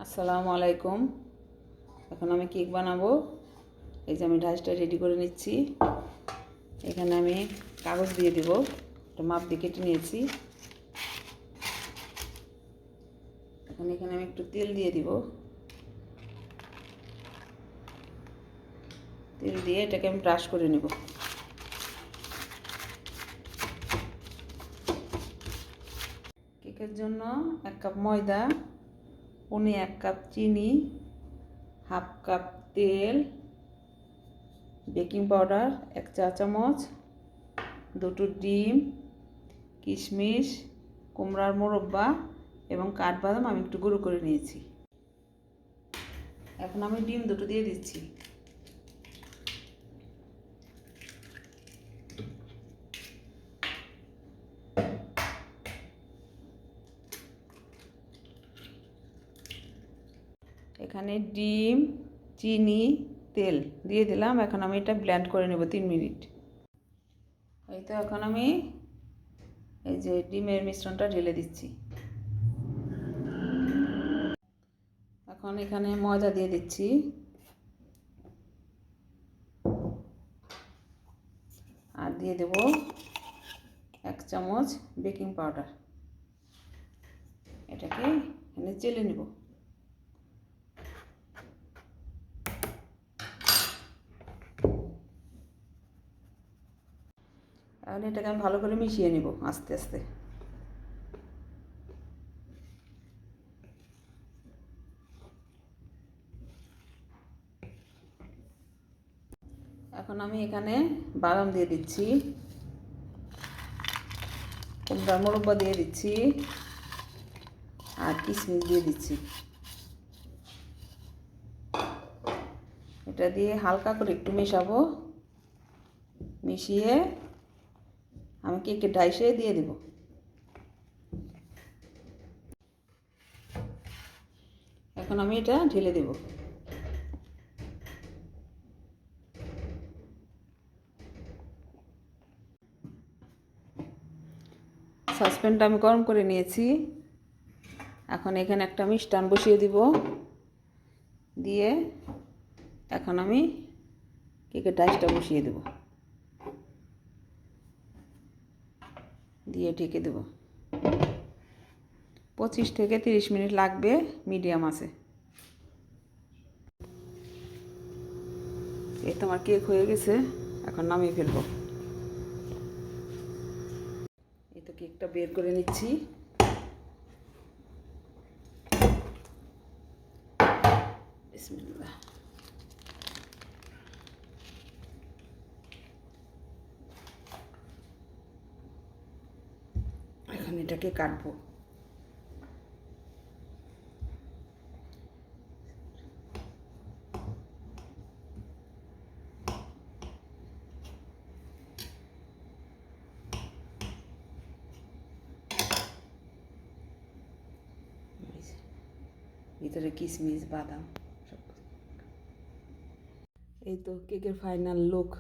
আসসালামু আলাইকুম। এখন আমি কেক বানাবো। এই যে আমি ঢাইসটা রেডি করে নিচ্ছি। এখানে আমি কাগজ দিয়ে দেব, একটা মাপ দিয়ে কেটে নিয়েছি। এখন এখানে আমি একটু তেল দিয়ে দিব। তেল দিয়ে এটাকে আমি ব্রাশ করে নেব। কেকের জন্য 1 কাপ ময়দা, 1 কাপ চিনি, 1/2 কাপ তেল, বেকিং পাউডার 1 চা চামচ, 2টো ডিম, কিশমিশ, কুমড়ার মোরব্বা এবং কাঠবাদাম আমি একটু গুঁড়ো করে নিয়েছি। এখন আমি ডিম 2টো দিয়ে দিচ্ছি। এখানে ডিম, চিনি, তেল দিয়ে দিলাম। এখন আমি এটা ব্লেন্ড করে নেব 3 মিনিট। এই তো এখন আমি এই যে ডিমের মিশ্রণটা ঢেলে দিচ্ছি। এখন এখানে ময়দা দিয়ে দিচ্ছি, আর দিয়ে দেব 1 চামচ বেকিং পাউডার। এটাকে এখানে চেলে নেব। এখন এটাকে আমি ভালো করে মিশিয়ে নেব আস্তে আস্তে। এখন আমি এখানে বাদাম দিয়ে দিচ্ছি, কুমড়ার মোরব্বা দিয়ে দিচ্ছি, আর কিশমিশ দিয়ে দিচ্ছি। এটা দিয়ে হালকা করে একটু মেশাবো। মিশিয়ে আমি কেকের ডাইসে দিয়ে দেব। এখন আমি এটা ঢেলে দেব। সসপ্যানটা আমি গরম করে নিয়েছি। এখন এখানে একটা মিষ্টান বসিয়ে দিব। দিয়ে এখন আমি কেকের ডাইসটা বসিয়ে দেব, দিয়ে ঢেকে দেব। 25 থেকে 30 মিনিট লাগবে মিডিয়াম আছে। এই তো আমার কেক হয়ে গেছে, এখন নামিয়ে ফেলবো। এই তো কেকটা বের করে নিচ্ছি। বিসমিল্লাহ। এখন এটাকে কাটবো। ভিতরে কিশমিশ, বাদাম সব। এই তো কেকের ফাইনাল লুক।